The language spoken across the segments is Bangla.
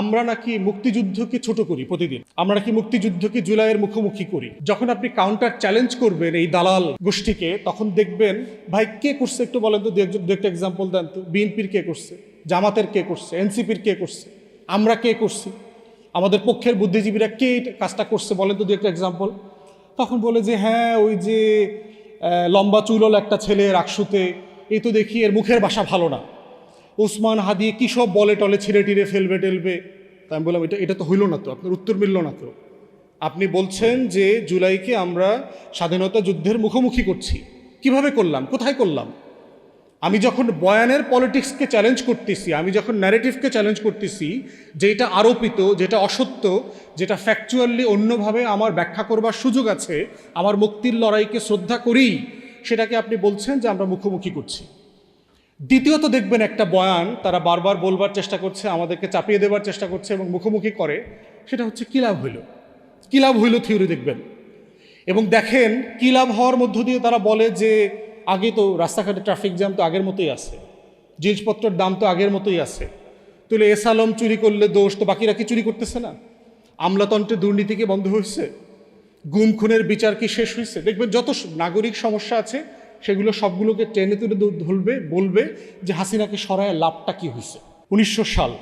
আমরা নাকি মুক্তিযুদ্ধকে ছোট করি প্রতিদিন, আমরা নাকি মুক্তিযুদ্ধকে জুলাইয়ের মুখোমুখি করি। যখন আপনি কাউন্টার চ্যালেঞ্জ করবেন এই দালাল গোষ্ঠীকে, তখন দেখবেন ভাই কে করছে একটু বলেন তো, দু একটা এক্সাম্পল দেন তো। বিএনপির কে করছে, জামাতের কে করছে, এনসিপির কে করছে, আমরা কে করছি, আমাদের পক্ষের বুদ্ধিজীবীরা কে কাজটা করছে বলেন তো দু একটা এক্সাম্পল। তখন বলে যে হ্যাঁ ওই যে লম্বা চুলল একটা ছেলে রাকসুতে, এই তো দেখি এর মুখের ভাষা ভালো না, ওসমান হাদি কী সব বলে টলে ছিঁড়ে টিড়ে ফেলবে টেলবে। তাই আমি বললাম এটা তো হইল না তো, আপনার উত্তর মিলল না তো। আপনি বলছেন যে জুলাইকে আমরা স্বাধীনতা যুদ্ধের মুখোমুখি করছি, কিভাবে করলাম, কোথায় করলাম? আমি যখন বয়ানের পলিটিক্সকে চ্যালেঞ্জ করতেছি, আমি যখন ন্যারেটিভকে চ্যালেঞ্জ করতেছি, যেটা আরোপিত, যেটা অসত্য, যেটা ফ্যাকচুয়ালি অন্যভাবে আমার ব্যাখ্যা করবার সুযোগ আছে, আমার মুক্তির লড়াইকে শ্রদ্ধা করি, সেটাকে আপনি বলছেন যে আমরা মুখোমুখি করছি। দ্বিতীয়ত দেখবেন একটা বয়ান তারা বারবার বলবার চেষ্টা করছে, আমাদেরকে চাপিয়ে দেবার চেষ্টা করছে এবং মুখোমুখি করে, সেটা হচ্ছে কী লাভ হইল, কী লাভ হইল থিওরি দেখবেন। এবং দেখেন কী লাভ হওয়ার মধ্য দিয়ে তারা বলে যে আগে তো রাস্তাঘাটে ট্রাফিক জ্যাম তো আগের মতোই আছে, জিনিসপত্রের দাম তো আগের মতোই আছে, তাহলে এস আলম চুরি করলে দোষ, তো বাকিরা কি চুরি করতেছে না? আমলাতন্ত্রের দুর্নীতি কি বন্ধ হয়েছে? গুম খুনের বিচার কি শেষ হয়েছে? দেখবেন যত নাগরিক সমস্যা আছে সেগুলো সবগুলোকে টেনে তুলে ধরবে, বলবে যে হাসিনাকে সরায় লাভটা কি হয়েছে। 1900 সাল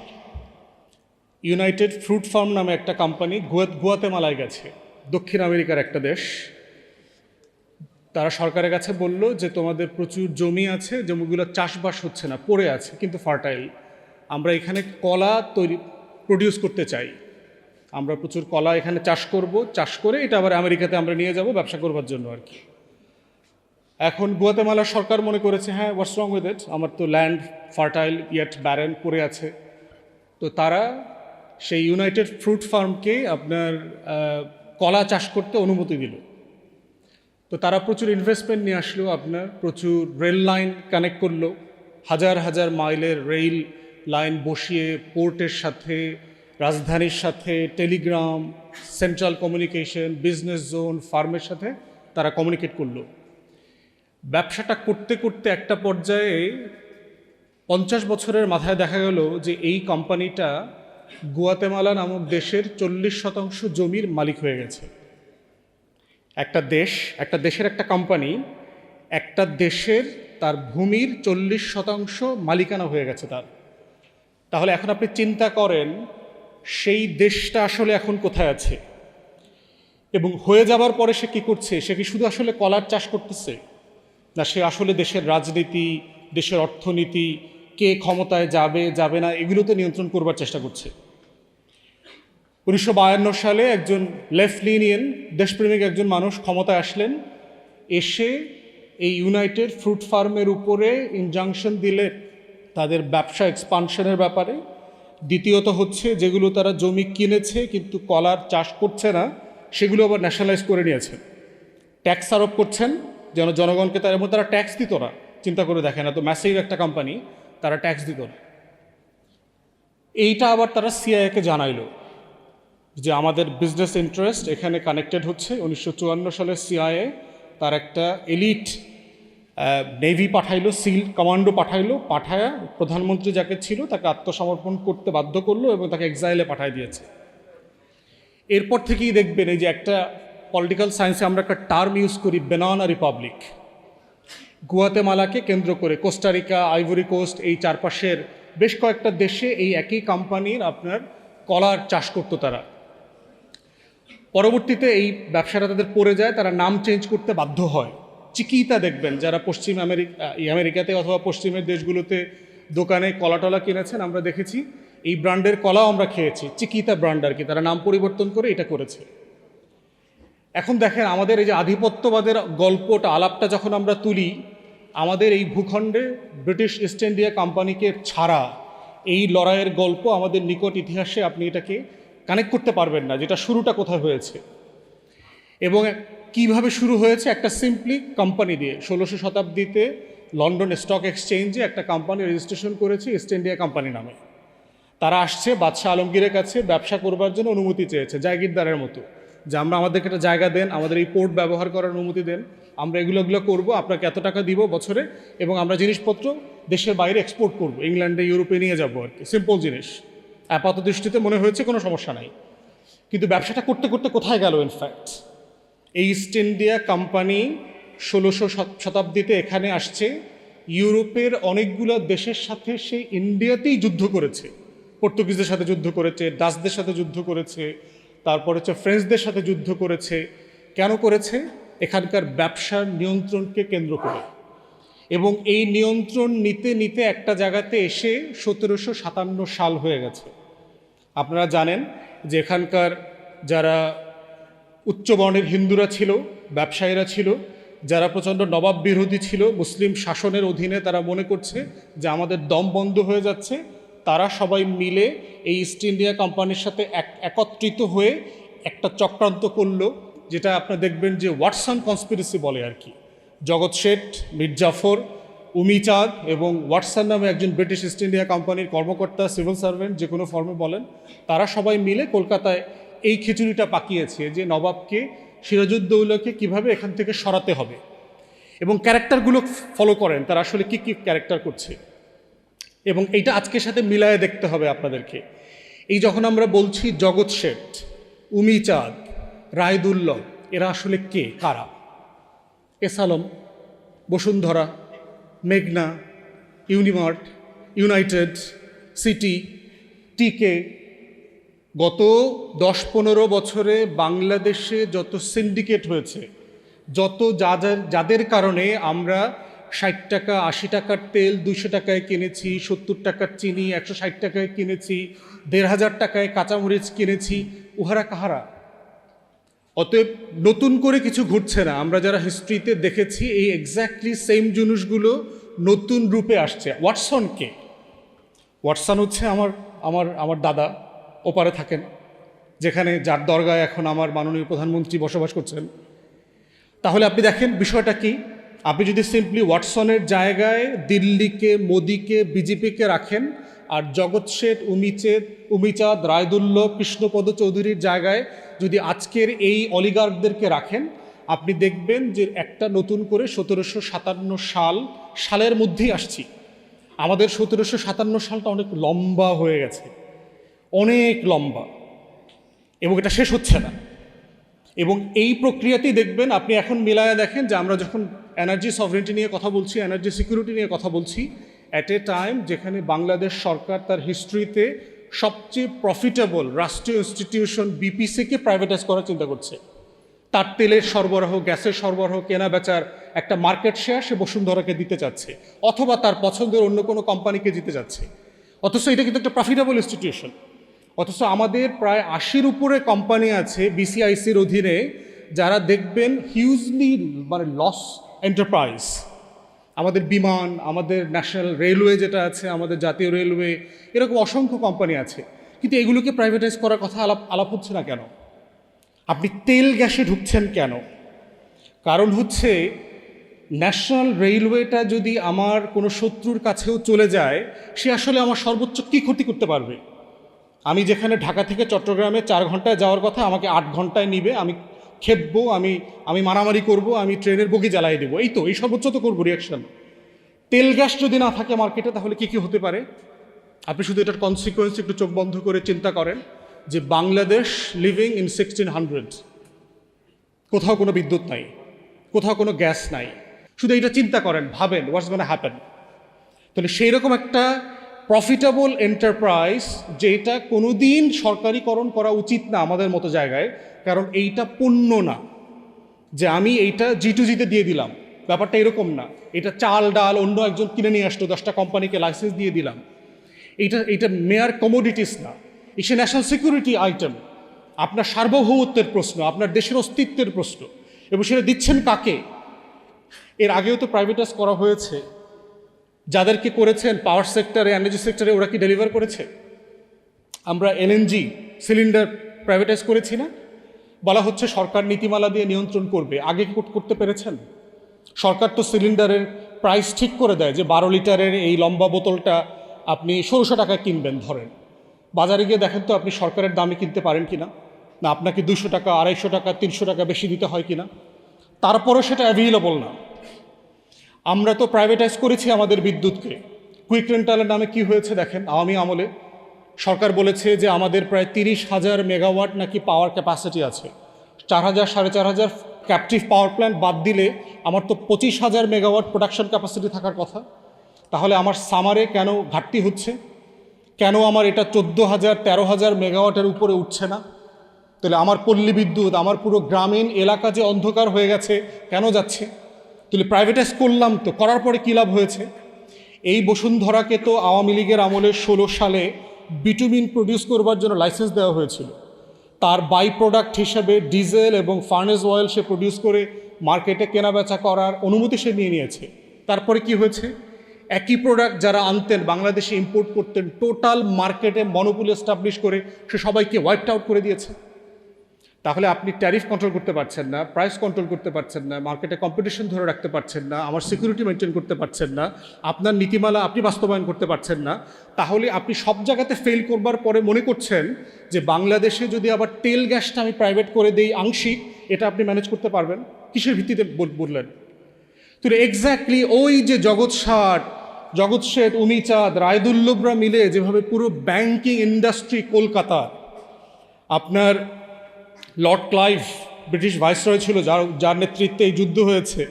ইউনাইটেড ফ্রুট ফার্ম নামে একটা কোম্পানি গুয়াতেমালায় গেছে, দক্ষিণ আমেরিকার একটা দেশ। তারা সরকারের কাছে বলল যে তোমাদের প্রচুর জমি আছে, জমিগুলো চাষবাস হচ্ছে না, পড়ে আছে কিন্তু ফার্টাইল, আমরা এখানে কলা প্রডিউস করতে চাই, আমরা প্রচুর কলা এখানে চাষ করব, চাষ করে এটা আবার আমেরিকাতে আমরা নিয়ে যাব ব্যবসা করবার জন্য আর কি। এখন গুয়াতেমালার সরকার মনে করেছে হ্যাঁ হোয়াটস রং উইথ ইট, আমার তো ল্যান্ড ফার্টাইল ইয়েট ব্যারেন পড়ে আছে। তো তারা সেই ইউনাইটেড ফ্রুট ফার্মকে আপনার কলা চাষ করতে অনুমতি দিল। তো তারা প্রচুর ইনভেস্টমেন্ট নিয়ে আসলো, আপনার প্রচুর রেল লাইন কানেক্ট করলো, হাজার হাজার মাইলের রেল লাইন বসিয়ে পোর্টের সাথে, রাজধানীর সাথে, Telegram, central communication, business zone, ফার্মের সাথে তারা কমিউনিকেট করলো। ব্যবসাটা করতে করতে একটা পর্যায়ে 50 বছরের মাথায় দেখা গেল যে এই কোম্পানিটা গুয়াতেমালা নামক দেশের 40% জমির মালিক হয়ে গেছে। একটা দেশের একটা কোম্পানি একটা দেশের তার ভূমির 40% মালিকানা হয়ে গেছে তার। তাহলে এখন আপনি চিন্তা করেন সেই দেশটা আসলে এখন কোথায় আছে, এবং হয়ে যাবার পরে সে কী করছে? সে কি শুধু আসলে কলার চাষ করতেছে, না সে আসলে দেশের রাজনীতি, দেশের অর্থনীতি, কে ক্ষমতায় যাবে যাবে না, এগুলোতে নিয়ন্ত্রণ করবার চেষ্টা করছে। 1952 সালে একজন লেফট লিনিয়ান দেশপ্রেমিক একজন মানুষ ক্ষমতায় আসলেন, এসে এই ইউনাইটেড ফ্রুট ফার্মের উপরে ইনজাংশন দিলেন তাদের ব্যবসা এক্সপানশনের ব্যাপারে। দ্বিতীয়ত হচ্ছে যেগুলো তারা জমি কিনেছে কিন্তু কলার চাষ করছে না, সেগুলো আবার ন্যাশনালাইজ করে নিয়েছেন। ট্যাক্স আরোপ করছেন যেন জনগণকে, তার মধ্যে তারা ট্যাক্স দিত না। চিন্তা করে দেখেন, এত ম্যাসিভ একটা কোম্পানি, তারা ট্যাক্স দিত না। এইটা আবার তারা সিআইএকে জানাইল যে আমাদের বিজনেস ইন্টারেস্ট এখানে কানেক্টেড হচ্ছে। 1954 সালে সিআইএ তার একটা এলিট নেভি পাঠাইলো, সিল কমান্ডো পাঠায়া প্রধানমন্ত্রী যাকে ছিল তাকে আত্মসমর্পণ করতে বাধ্য করলো এবং তাকে এক্সাইলে পাঠায় দিয়েছে। এরপর থেকেই দেখবেন এই যে একটা পলিটিক্যাল সায়েন্সে আমরা একটা টার্ম ইউজ করি, বেনানা রিপাবলিক। গুয়াতেমালাকে কেন্দ্র করে কোস্টারিকা, আইভরি কোস্ট, এই চারপাশের বেশ কয়েকটা দেশে এই একই কোম্পানির আপনার কলার চাষ করতো তারা। পরবর্তীতে এই ব্যবসাটা তাদের পড়ে যায়, তারা নাম চেঞ্জ করতে বাধ্য হয়। চিকিতা দেখবেন যারা পশ্চিম আমেরিকাতে অথবা পশ্চিমের দেশগুলোতে দোকানে কলা টলা কিনেছেন, আমরা দেখেছি এই ব্র্যান্ডের কলাও আমরা খেয়েছি, চিকিতা ব্র্যান্ড আর কি, তারা নাম পরিবর্তন করে এটা করেছে। এখন দেখেন আমাদের এই যে আধিপত্যবাদের গল্পটা, আলাপটা যখন আমরা তুলি, আমাদের এই ভূখণ্ডে ব্রিটিশ ইস্ট ইন্ডিয়া কোম্পানিকে ছাড়া এই লড়াইয়ের গল্প আমাদের নিকট ইতিহাসে আপনি এটাকে কানেক্ট করতে পারবেন না, যেটা শুরুটা কোথায় হয়েছে এবং কিভাবে শুরু হয়েছে। একটা সিম্পলি কোম্পানি দিয়ে 1600 শতাব্দীতে লন্ডন স্টক এক্সচেঞ্জে একটা কোম্পানি রেজিস্ট্রেশন করেছে ইস্ট ইন্ডিয়া কোম্পানি নামে। তারা আসছে বাদশাহ আলমগীরের কাছে ব্যবসা করবার জন্য অনুমতি চেয়েছে, জায়গিরদারের মতো, যে আমরা আমাদেরকে একটা জায়গা দেন, আমাদের এই পোর্ট ব্যবহার করার অনুমতি দেন, আমরা এগুলো করবো, আপনাকে এত টাকা দিব বছরে, এবং আমরা জিনিসপত্র দেশের বাইরে এক্সপোর্ট করবো, ইংল্যান্ডে ইউরোপে নিয়ে যাবো আর কি, সিম্পল জিনিস। আপাত দৃষ্টিতে মনে হয়েছে কোনো সমস্যা নাই, কিন্তু ব্যবসাটা করতে করতে কোথায় গেল? ইনফ্যাক্ট এই ইস্ট ইন্ডিয়া কোম্পানি 1600 শতাব্দীতে এখানে আসছে, ইউরোপের অনেকগুলো দেশের সাথে সে ইন্ডিয়াতেই যুদ্ধ করেছে, পর্তুগিজদের সাথে যুদ্ধ করেছে, ডাচদের সাথে যুদ্ধ করেছে, তারপর হচ্ছে ফ্রেঞ্চদের সাথে যুদ্ধ করেছে। কেন করেছে? এখানকার ব্যবসার নিয়ন্ত্রণকে কেন্দ্র করে। এবং এই নিয়ন্ত্রণ নিতে নিতে একটা জায়গাতে এসে 1757 সাল হয়ে গেছে। আপনারা জানেন যে এখানকার যারা উচ্চবর্ণের হিন্দুরা ছিল, ব্যবসায়ীরা ছিল, যারা প্রচণ্ড নবাব বিরোধী ছিল, মুসলিম শাসনের অধীনে তারা মনে করছে যে আমাদের দম বন্ধ হয়ে যাচ্ছে, তারা সবাই মিলে এই ইস্ট ইন্ডিয়া কোম্পানির সাথে একত্রিত হয়ে একটা চক্রান্ত করলো, যেটা আপনারা দেখবেন যে ওয়াটসন কনস্পিরেসি বলে আর কি। জগৎ শেঠ, মীর জাফর, উমিচাঁদ এবং ওয়াটসন নামে একজন ব্রিটিশ ইস্ট ইন্ডিয়া কোম্পানির কর্মকর্তা, সিভিল সার্ভেন্ট, যে কোনো ফর্মে বলেন, তারা সবাই মিলে কলকাতায় এই খিচুড়িটা পাকিয়েছে যে নবাবকে, সিরাজউদ্দৌলাকে কিভাবে এখান থেকে সরাতে হবে। এবং ক্যারেক্টারগুলো ফলো করেন তারা আসলে কি কি ক্যারেক্টার করছে, এবং এইটা আজকের সাথে মিলায়ে দেখতে হবে আপনাদেরকে। এই যখন আমরা বলছি জগৎ শেঠ, উমিচাঁদ, রায়দুল্লভ, এরা আসলে কে, কারা? এসালম, বসুন্ধরা, মেঘনা, ইউনিমার্ট, ইউনাইটেড, সিটি, টিকে, গত 10-15 বছরে বাংলাদেশে যত সিন্ডিকেট হয়েছে, যত যাদের কারণে আমরা 60 টাকা 80 টাকার তেল 200 টাকায় কিনেছি, 70 টাকার চিনি 160 টাকায় কিনেছি, 1500 টাকায় কাঁচামরিচ কিনেছি, উহারা কাহারা? অতএব নতুন করে কিছু ঘটছে না। আমরা যারা হিস্ট্রিতে দেখেছি এই এক্স্যাক্টলি সেম জিনিসগুলো নতুন রূপে আসছে। ওয়াটসনকে, ওয়াটসন হচ্ছে আমার আমার আমার দাদা, ওপারে থাকেন, যেখানে যার দরগায় এখন আমার মাননীয় প্রধানমন্ত্রী বসবাস করছেন। তাহলে আপনি দেখেন বিষয়টা কি। আপনি যদি সিম্পলি ওয়াটসনের জায়গায় দিল্লিকে, মোদিকে, বিজেপিকে রাখেন, আর জগৎ শেঠ, উমিচাঁদ, রায়দুল্লভ, কৃষ্ণপদ চৌধুরীর জায়গায় যদি আজকের এই অলিগার্কদেরকে রাখেন, আপনি দেখবেন যে একটা নতুন করে 1757 সালের মধ্যেই আসছি। আমাদের 1757 সালটা অনেক লম্বা হয়ে গেছে, অনেক লম্বা, এবং এটা শেষ হচ্ছে না। এবং এই প্রক্রিয়াতেই দেখবেন আপনি এখন মিলায়া দেখেন যে আমরা যখন এনার্জি সভরেন্টি নিয়ে কথা বলছি, এনার্জি সিকিউরিটি নিয়ে কথা বলছি, অ্যাট এ টাইম যেখানে বাংলাদেশ সরকার তার হিস্ট্রিতে সবচেয়ে প্রফিটেবল রাষ্ট্রীয় ইনস্টিটিউশন বিপিসিকে প্রাইভেটাইজ করার চিন্তা করছে। তার তেলের সরবরাহ, গ্যাসের সরবরাহ, কেনা বেচার একটা মার্কেট শেয়ার সে বসুন্ধরাকে দিতে চাচ্ছে, অথবা তার পছন্দের অন্য কোনো কোম্পানিকে দিতে যাচ্ছে। অথচ এটা কিন্তু একটা প্রফিটেবল ইনস্টিটিউশন। অথচ আমাদের প্রায় 80-র উপরে কোম্পানি আছে বিসিআইসির অধীনে, যারা দেখবেন হিউজলি লস এন্টারপ্রাইজ। আমাদের বিমান, আমাদের ন্যাশনাল রেলওয়ে যেটা আছে, আমাদের জাতীয় রেলওয়ে, এরকম অসংখ্য কোম্পানি আছে, কিন্তু এগুলোকে প্রাইভেটাইজ করার কথা আলাপ হচ্ছে না কেন? আপনি তেল গ্যাসে ঢুকছেন কেন? কারণ হচ্ছে ন্যাশনাল রেলওয়েটা যদি আমার কোনো শত্রুর কাছেও চলে যায়, সে আসলে আমার সর্বোচ্চ কী ক্ষতি করতে পারবে? আমি যেখানে ঢাকা থেকে চট্টগ্রামে 4 ঘন্টায় যাওয়ার কথা, আমাকে 8 ঘন্টায় নিবে, আমি খেপবো, আমি মারামারি করব, আমি ট্রেনের বগি জ্বালাই দেবো, এই সর্বোচ্চ তো করবো রিয়াকশন। তেল গ্যাস যদি না থাকে মার্কেটে, তাহলে কী কী হতে পারে? আপনি শুধু এটার কনসিকোয়েন্স একটু চোখ বন্ধ করে চিন্তা করেন যে বাংলাদেশ লিভিং ইন 1600, কোথাও কোনো বিদ্যুৎ নাই, কোথাও কোনো গ্যাস নাই। শুধু এটা চিন্তা করেন, ভাবেন হোয়াটস গোনা হ্যাপেন। তাহলে সেই রকম একটা প্রফিটেবল এন্টারপ্রাইজ, যেটা কোনো দিন সরকারিকরণ করা উচিত না আমাদের মতো জায়গায়, কারণ এইটা পণ্য না যে আমি এইটা G2G-তে দিয়ে দিলাম, ব্যাপারটা এরকম না। এটা চাল ডাল অন্য একজন কিনে নিয়ে আসলো, 10টা কোম্পানিকে লাইসেন্স দিয়ে দিলাম। এইটা মেয়ার কমোডিটিস না, এটা ন্যাশনাল সিকিউরিটি আইটেম। আপনার সার্বভৌমত্বের প্রশ্ন, আপনার দেশের অস্তিত্বের প্রশ্ন, এবং সেটা দিচ্ছেন কাকে? এর আগেও তো প্রাইভেটাইজ করা হয়েছে। যাদেরকে করেছেন পাওয়ার সেক্টরে, এনার্জি সেক্টরে, ওরা কি ডেলিভার করেছে? আমরা এলএনজি সিলিন্ডার প্রাইভেটাইজ করেছি না? বলা হচ্ছে সরকার নীতিমালা দিয়ে নিয়ন্ত্রণ করবে। আগে কি করতে পেরেছেন? সরকার তো সিলিন্ডারের প্রাইস ঠিক করে দেয় যে 12 লিটারের এই লম্বা বোতলটা আপনি 1600 টাকায় কিনবেন ধরেন। বাজারে গিয়ে দেখেন তো আপনি সরকারের দামে কিনতে পারেন কিনা, না আপনাকে 200 টাকা, 250 টাকা, 300 টাকা বেশি দিতে হয় কিনা। তারপরও সেটা অ্যাভেইলেবল না। আমরা তো প্রাইভেটাইজ করেছি আমাদের বিদ্যুৎকে। কুইক রেন্টালের নামে কি হয়েছে দেখেন। আওয়ামী আমলে সরকার বলেছে যে আমাদের প্রায় 30,000 মেগাওয়াট নাকি পাওয়ার ক্যাপাসিটি আছে। 4,000 4,500 ক্যাপটিভ পাওয়ার প্ল্যান্ট বাদ দিলে আমার তো 25,000 মেগাওয়াট প্রোডাকশন ক্যাপাসিটি থাকার কথা। তাহলে আমার সামারে কেন ঘাটতি হচ্ছে? কেন আমার এটা 14,000 13,000 মেগাওয়াটের উপরে উঠছে না? তাহলে আমার পল্লী বিদ্যুৎ, আমার পুরো গ্রামীণ এলাকা যে অন্ধকার হয়ে গেছে কেন যাচ্ছে? তাহলে প্রাইভেটাইজ করলাম, তো করার পরে কী লাভ হয়েছে? এই বসুন্ধরাকে তো আওয়ামী লীগের আমলে 16 সালে বিটুমিন প্রডিউস করবার জন্য লাইসেন্স দেওয়া হয়েছিল। তার বাই প্রোডাক্ট হিসেবে ডিজেল এবং ফার্নেস অয়েল সে প্রডিউস করে মার্কেটে কেনাবেচা করার অনুমতি সে নিয়ে নিয়েছে। তারপরে কি হয়েছে? একই প্রোডাক্ট যারা আনতেন, বাংলাদেশে ইম্পোর্ট করতেন, টোটাল মার্কেটে মনোপলি এস্টাবলিশ করে সে সবাইকে ওয়াইপড আউট করে দিয়েছে। তাহলে আপনি ট্যারিফ কন্ট্রোল করতে পারছেন না, প্রাইস কন্ট্রোল করতে পারছেন না, মার্কেটে কম্পিটিশন ধরে রাখতে পারছেন না, আমার সিকিউরিটি মেনটেন করতে পারছেন না, আপনার নীতিমালা আপনি বাস্তবায়ন করতে পারছেন না। তাহলে আপনি সব জায়গাতে ফেল করবার পরে মনে করছেন যে বাংলাদেশে যদি আবার তেল গ্যাসটা আমি প্রাইভেট করে দেই আংশিক, এটা আপনি ম্যানেজ করতে পারবেন। কিসের ভিত্তিতে বললেন? তো এক্স্যাক্টলি ওই যে জগৎ শেঠ, উমিচাঁদ, রায়দুল্লভরা মিলে যেভাবে পুরো ব্যাংকিং ইন্ডাস্ট্রি কলকাতা, আপনার লর্ড ক্লাইভ ব্রিটিশ ভাইসরয় ছিল, যার নেতৃত্বে এই যুদ্ধ হয়েছে,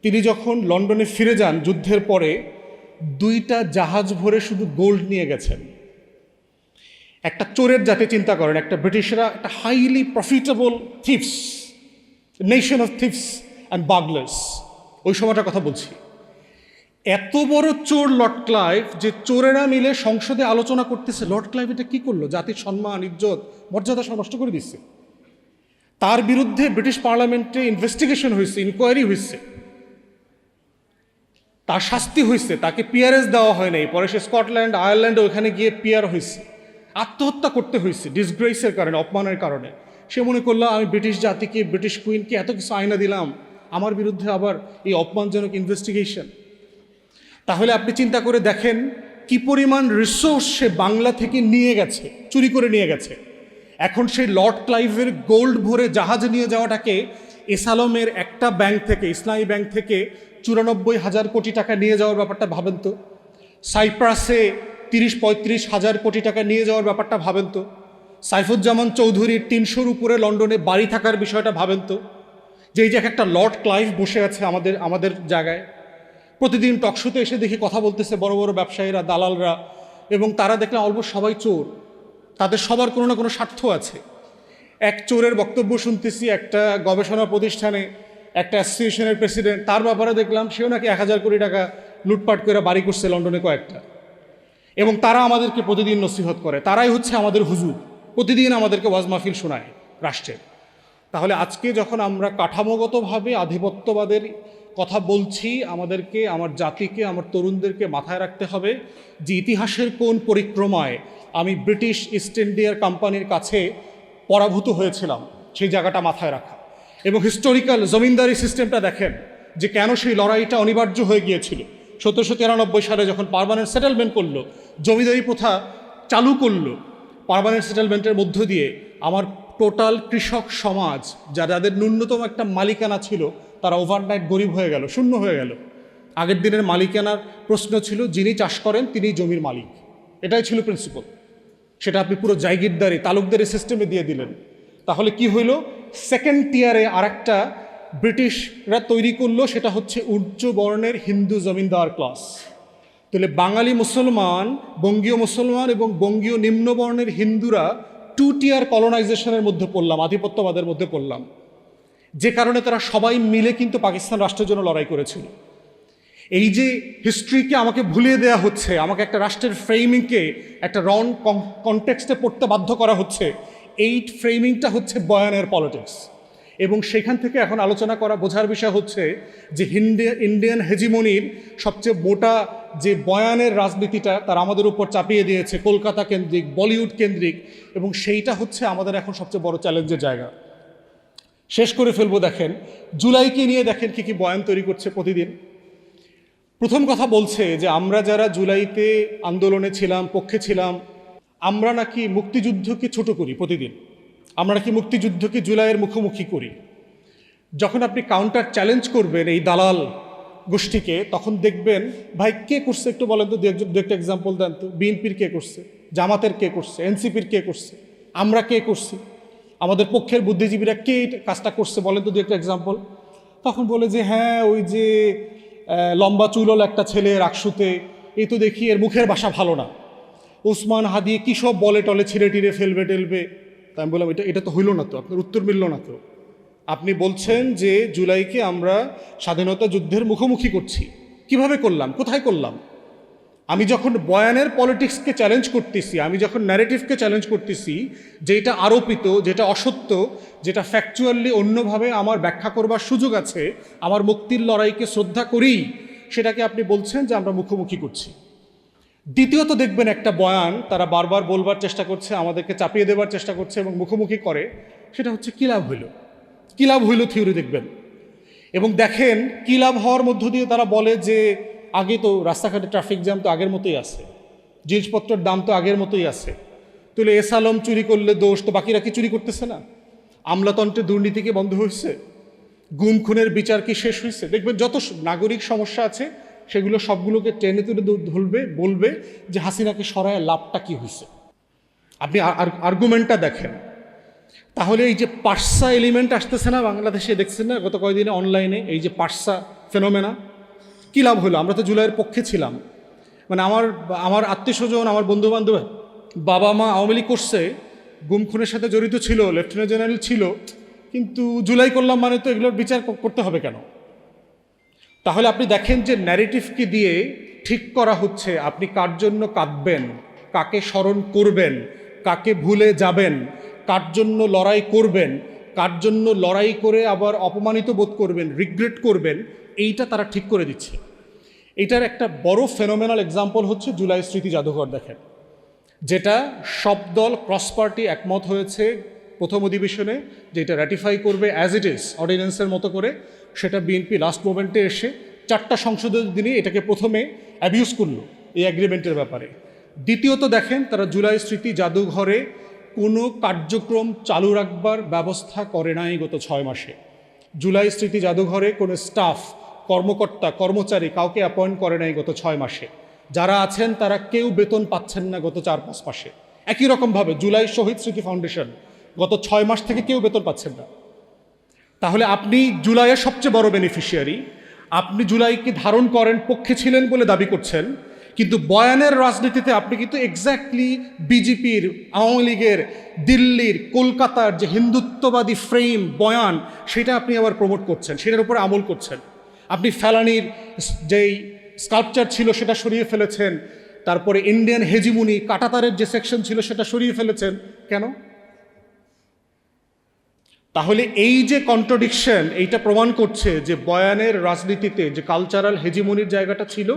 তিনি যখন লন্ডনে ফিরে যান যুদ্ধের পরে 2টা জাহাজ ভরে শুধু গোল্ড নিয়ে গেছেন। একটা চোরের জাতি চিন্তা করেন, একটা ব্রিটিশরা একটা highly profitable thieves, nation of thieves and burglars, ওই সময়টার কথা বলছি। এত বড় চোর লর্ড ক্লাইভ, যে চোরেরা মিলে সংসদে আলোচনা করতেছে লর্ড ক্লাইভ এটা কী করলো, জাতির সম্মান, ইজ্জত, মর্যাদা সব নষ্ট করে দিচ্ছে। তার বিরুদ্ধে ব্রিটিশ পার্লামেন্টে ইনভেস্টিগেশন হয়েছে, ইনকোয়ারি হয়েছে, তার শাস্তি হয়েছে, তাকে পিআরএস দেওয়া হয় নাই। পরে সে স্কটল্যান্ড, আয়ারল্যান্ড ওখানে গিয়ে পিআর হয়েছে, আত্মহত্যা করতে হয়েছে ডিসগ্রেসের কারণে, অপমানের কারণে। সে মনে করলো আমি ব্রিটিশ জাতিকে, ব্রিটিশ কুইনকে এত কিছু আয়না দিলাম, আমার বিরুদ্ধে আবার এই অপমানজনক ইনভেস্টিগেশন। তাহলে আপনি চিন্তা করে দেখেন কি পরিমাণ রিসোর্স সে বাংলা থেকে নিয়ে গেছে, চুরি করে নিয়ে গেছে। এখন সেই লর্ড ক্লাইভের গোল্ড ভরে জাহাজ নিয়ে যাওয়াটাকে এসালমের একটা ব্যাংক থেকে, ইসলামী ব্যাংক থেকে 94,000 কোটি টাকা নিয়ে যাওয়ার ব্যাপারটা ভাবেন তো। সাইপ্রাসে 30-35 হাজার কোটি টাকা নিয়ে যাওয়ার ব্যাপারটা ভাবেন তো। সাইফুজ্জামান চৌধুরীর 300-র উপরে লন্ডনে বাড়ি থাকার বিষয়টা ভাবেন তো। যে এই যে একটা লর্ড ক্লাইভ বসে আছে আমাদের জায়গায়, প্রতিদিন টকশোতে এসে দেখি কথা বলতেছে বড় বড় ব্যবসায়ীরা, দালালরা, এবং তারা দেখলাম অলমোস্ট সবাই চোর, তাদের সবার কোনো না কোনো স্বার্থ আছে। এক চোরের বক্তব্য শুনতেছি একটা গবেষণা প্রতিষ্ঠানে, একটা অ্যাসোসিয়েশনের প্রেসিডেন্ট, তার ব্যাপারে দেখলাম সেও নাকি 1,000 কোটি টাকা লুটপাট করে বাড়ি করছে লন্ডনে কয়েকটা। এবং তারা আমাদেরকে প্রতিদিন নসিহত করে, তারাই হচ্ছে আমাদের হুজুর, প্রতিদিন আমাদেরকে ওয়াজ মাহফিল শোনায় রাষ্ট্রের। তাহলে আজকে যখন আমরা কাঠামোগতভাবে আধিপত্যবাদের কথা বলছি, আমাদেরকে, আমার জাতিকে, আমার তরুণদেরকে মাথায় রাখতে হবে যে ইতিহাসের কোন পরিক্রমায় আমি ব্রিটিশ ইস্ট ইন্ডিয়ার কোম্পানির কাছে পরাভূত হয়েছিলাম, সেই জায়গাটা মাথায় রাখা। এবং হিস্টোরিক্যাল জমিনদারি সিস্টেমটা দেখেন যে কেন সেই লড়াইটা অনিবার্য হয়ে গিয়েছিল। 1793 সালে যখন পার্মানেন্ট সেটেলমেন্ট করলো, জমিদারি প্রথা চালু করলো, পার্মানেন্ট সেটেলমেন্টের মধ্য দিয়ে আমার টোটাল কৃষক সমাজ, যাদের ন্যূনতম একটা মালিকানা ছিল, তারা ওভারনাইট গরিব হয়ে গেল, শূন্য হয়ে গেল। আগের দিনের মালিকানার প্রশ্ন ছিল যিনি চাষ করেন তিনিই জমির মালিক, এটাই ছিল প্রিন্সিপাল। সেটা আপনি পুরো জায়গিরদারি, তালুকদারি সিস্টেমে দিয়ে দিলেন। তাহলে কি হইল? সেকেন্ড টিয়ারে আরেকটা ব্রিটিশরা তৈরি করলো, সেটা হচ্ছে উচ্চ বর্ণের হিন্দু জমিনদার ক্লাস। তাহলে বাঙালি মুসলমান, বঙ্গীয় মুসলমান এবং বঙ্গীয় নিম্নবর্ণের হিন্দুরা 2 টিয়ার কলোনাইজেশনের মধ্যে পড়লাম, আধিপত্যবাদের মধ্যে পড়লাম, যে কারণে তারা সবাই মিলে কিন্তু পাকিস্তান রাষ্ট্রের জন্য লড়াই করেছিল। এই যে হিস্ট্রিকে আমাকে ভুলিয়ে দেওয়া হচ্ছে, আমাকে একটা রাষ্ট্রের ফ্রেমিংকে একটা রং কনটেক্সটে পড়তে বাধ্য করা হচ্ছে, এই ফ্রেমিংটা হচ্ছে বয়ানের পলিটিক্স। এবং সেখান থেকে এখন আলোচনা করা, বোঝার বিষয় হচ্ছে যে ইন্ডিয়ান হেজিমনির সবচেয়ে মোটা যে বয়ানের রাজনীতিটা তারা আমাদের উপর চাপিয়ে দিয়েছে, কলকাতা কেন্দ্রিক, বলিউড কেন্দ্রিক, এবং সেইটা হচ্ছে আমাদের এখন সবচেয়ে বড় চ্যালেঞ্জের জায়গা। শেষ করে ফেলবো, দেখেন জুলাইকে নিয়ে দেখেন কি বয়ান তৈরি করছে প্রতিদিন। প্রথম কথা বলছে যে আমরা যারা জুলাইতে আন্দোলনে ছিলাম, পক্ষে ছিলাম, আমরা নাকি মুক্তিযুদ্ধকে ছোট করি প্রতিদিন, আমরা নাকি মুক্তিযুদ্ধকে জুলাইয়ের মুখোমুখি করি। যখন আপনি কাউন্টার চ্যালেঞ্জ করবেন এই দালাল গোষ্ঠীকে, তখন দেখবেন ভাই কে করছে একটু বলেন তো, দু একটা এক্সাম্পল দেন তো। বিএনপির কে করছে, জামাতের কে করছে, এনসিপির কে করছে, আমরা কে করছি, আমাদের পক্ষের বুদ্ধিজীবীরা কে এই কাজটা করছে বলেন তো দু একটা এক্সাম্পল। তখন বলে যে হ্যাঁ ওই যে লম্বা চুলল একটা ছেলে রাকসুতে, এই তো দেখি এর মুখের ভাষা ভালো না, ওসমান হাদি কী সব বলে টলে ছিঁড়ে টিড়ে ফেলবে টেলবে। তাই আমি বললাম এটা তো হইল না, তো আপনার উত্তর মিলল না তো। আপনি বলছেন যে জুলাইকে আমরা স্বাধীনতা যুদ্ধের মুখোমুখি করছি, কিভাবে করলাম, কোথায় করলাম? আমি যখন বয়ানের পলিটিক্সকে চ্যালেঞ্জ করতেছি, আমি যখন ন্যারেটিভকে চ্যালেঞ্জ করতেছি, যেটা আরোপিত, যেটা অসত্য, যেটা ফ্যাকচুয়ালি অন্যভাবে আমার ব্যাখ্যা করবার সুযোগ আছে, আমার মুক্তির লড়াইকে শ্রদ্ধা করি, সেটাকে আপনি বলছেন যে আমরা মুখোমুখি করছি। দ্বিতীয়ত দেখবেন একটা বয়ান তারা বারবার বলবার চেষ্টা করছে, আমাদেরকে চাপিয়ে দেবার চেষ্টা করছে এবং মুখোমুখি করে, সেটা হচ্ছে কী লাভ হইল, কী লাভ হইল থিওরি দেখবেন। এবং দেখেন কী লাভ হওয়ার মধ্য দিয়ে তারা বলে যে আগে তো রাস্তাঘাটে ট্রাফিক জ্যাম তো আগের মতোই আছে, জিনিসপত্রের দাম তো আগের মতোই আছে, তাহলে এস আলম চুরি করলে দোষ, তো বাকিরা কি চুরি করতেছে না? আমলাতন্ত্রে দুর্নীতি কি বন্ধ হয়েছে? গুম খুনের বিচার কি শেষ হয়েছে? দেখবেন যত নাগরিক সমস্যা আছে সেগুলো সবগুলোকে টেনে তুলে ধরবে, বলবে যে হাসিনাকে সরায় লাভটা কি হয়েছে। আপনি আর্গুমেন্টটা দেখেন। তাহলে এই যে পার্সা এলিমেন্ট আসতেছে না বাংলাদেশে, দেখছেন না গত কয়েকদিনে অনলাইনে এই যে পার্সা ফেনোমেনা, কী লাভ হলো? আমরা তো জুলাইয়ের পক্ষে ছিলাম, মানে আমার আত্মীয় স্বজন, আমার বন্ধুবান্ধব, বাবা মা আওয়ামী লীগ করছে, গুম খুনের সাথে জড়িত ছিল, লেফটেন্যান্ট জেনারেল ছিল, কিন্তু জুলাই করলাম মানে তো এগুলোর বিচার করতে হবে কেন? তাহলে আপনি দেখেন যে ন্যারেটিভকে দিয়ে ঠিক করা হচ্ছে আপনি কার জন্য কাঁদবেন, কাকে স্মরণ করবেন, কাকে ভুলে যাবেন, কার জন্য লড়াই করবেন, কার জন্য লড়াই করে আবার অপমানিত বোধ করবেন, রিগ্রেট করবেন, এইটা তারা ঠিক করে দিচ্ছে। এটার একটা বড় ফেনোমেনাল এক্সাম্পল হচ্ছে জুলাই স্মৃতি জাদুঘর। দেখেন, যেটা সব দল ক্রস পার্টি একমত হয়েছে প্রথম অধিবেশনে যে এটা র্যাটিফাই করবে অ্যাজ ইট ইজ অর্ডিন্যান্সের মতো করে, সেটা বিএনপি লাস্ট মোমেন্টে এসে 4টা সংসদের দিনই এটাকে প্রথমে অ্যাবিউজ করলো এই অ্যাগ্রিমেন্টের ব্যাপারে। দ্বিতীয়ত দেখেন, তারা জুলাই স্মৃতি জাদুঘরে কোনো কার্যক্রম চালু রাখবার ব্যবস্থা করে নাই গত 6 মাসে। জুলাই স্মৃতি জাদুঘরে কোনো স্টাফ, কর্মকর্তা, কর্মচারী কাউকে অ্যাপয়েন্ট করে নাই গত 6 মাসে। যারা আছেন তারা কেউ বেতন পাচ্ছেন না গত 4-5 মাসে। একই রকমভাবে জুলাই শহীদ স্মৃতি ফাউন্ডেশন গত 6 মাস থেকে কেউ বেতন পাচ্ছেন না। তাহলে আপনি জুলাইয়ের সবচেয়ে বড় বেনিফিশিয়ারি, আপনি জুলাইকে ধারণ করেন, পক্ষে ছিলেন বলে দাবি করছেন, কিন্তু বয়ানের রাজনীতিতে আপনি কিন্তু এক্স্যাক্টলি বিজেপির, আওয়ামী লীগের, দিল্লির, কলকাতার যে হিন্দুত্ববাদী ফ্রেম বয়ান, সেটা আপনি আবার প্রমোট করছেন, সেটার উপরে আমল করছেন। আপনি ফেলানির যেই স্কাল্পচার ছিল সেটা সরিয়ে ফেলেছেন, তারপরে ইন্ডিয়ান হেজিমুনি কাটাতারের যে সেকশন ছিল সেটা সরিয়ে ফেলেছেন। কেন? তাহলে এই যে কন্ট্রাডিকশন, এইটা প্রমাণ করছে যে বয়ানের রাজনীতিতে যে কালচারাল হেজিমনির জায়গাটা ছিল,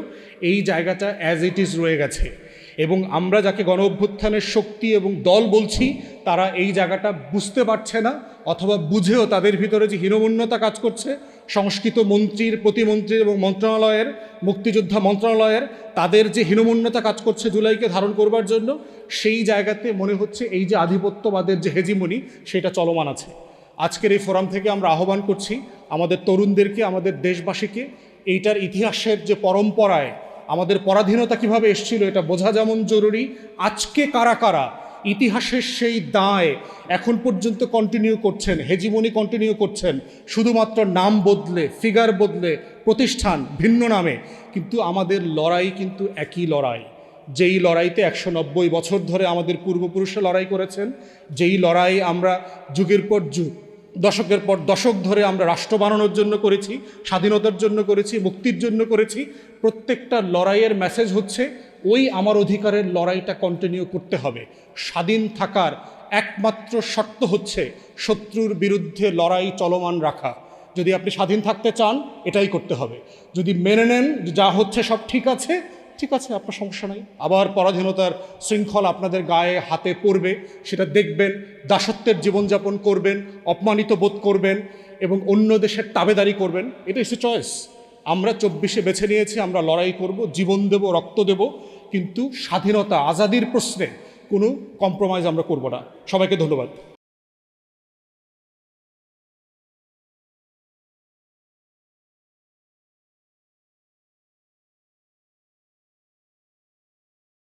এই জায়গাটা অ্যাজ ইট ইজ রয়ে গেছে। এবং আমরা যাকে গণ অভ্যুত্থানের শক্তি এবং দল বলছি, তারা এই জায়গাটা বুঝতে পারছে না, অথবা বুঝেও তাদের ভিতরে যে হীনমন্যতা কাজ করছে, সংস্কৃত মন্ত্রীর, প্রতিমন্ত্রীর এবং মন্ত্রণালয়ের, মুক্তিযোদ্ধা মন্ত্রণালয়ের, তাদের যে হীনমন্যতা কাজ করছে জুলাইকে ধারণ করবার জন্য, সেই জায়গাতে মনে হচ্ছে এই যে আধিপত্যবাদের যে হেজিমনি, সেটা চলমান আছে। আজকের এই ফোরাম থেকে আমরা আহ্বান করছি আমাদের তরুণদেরকে, আমাদের দেশবাসীকে, এইটার ইতিহাসের যে পরম্পরায় আমাদের পরাধীনতা কিভাবে এসেছিল এটা বোঝা যেমন জরুরি, আজকে কারা কারা ইতিহাসের সেই দায় এখন পর্যন্ত কন্টিনিউ করছেন, হেজিমনি কন্টিনিউ করছেন, শুধুমাত্র নাম বদলে, ফিগার বদলে, প্রতিষ্ঠান ভিন্ন নামে, কিন্তু আমাদের লড়াই কিন্তু একই লড়াই। যেই লড়াইতে 190 বছর ধরে আমাদের পূর্বপুরুষরা লড়াই করেছেন, যেই লড়াই আমরা যুগের পর যুগ, দশকের পর দশক ধরে আমরা রাষ্ট্র বানানোর জন্য করেছি, স্বাধীনতার জন্য করেছি, মুক্তির জন্য করেছি, প্রত্যেকটা লড়াইয়ের মেসেজ হচ্ছে ওই আমার অধিকারের লড়াইটা কন্টিনিউ করতে হবে। স্বাধীন থাকার একমাত্র শর্ত হচ্ছে শত্রুর বিরুদ্ধে লড়াই চলমান রাখা। যদি আপনি স্বাধীন থাকতে চান, এটাই করতে হবে। যদি মেনে নেন যা হচ্ছে সব ঠিক আছে, ঠিক আছে, আপনার সমস্যা নাই, আবার পরাধীনতার শৃঙ্খল আপনাদের গায়ে হাতে পড়বে, সেটা দেখবেন, দাসত্বের জীবনযাপন করবেন, অপমানিত বোধ করবেন এবং অন্য দেশের তাবেদারি করবেন। এটা ইস এ চয়েস। আমরা 24-এ বেছে নিয়েছি, আমরা লড়াই করব, জীবন দেব, রক্ত দেব, কিন্তু স্বাধীনতা, আজাদির প্রশ্নে কোনো কম্প্রোমাইজ আমরা করব না। সবাইকে ধন্যবাদ।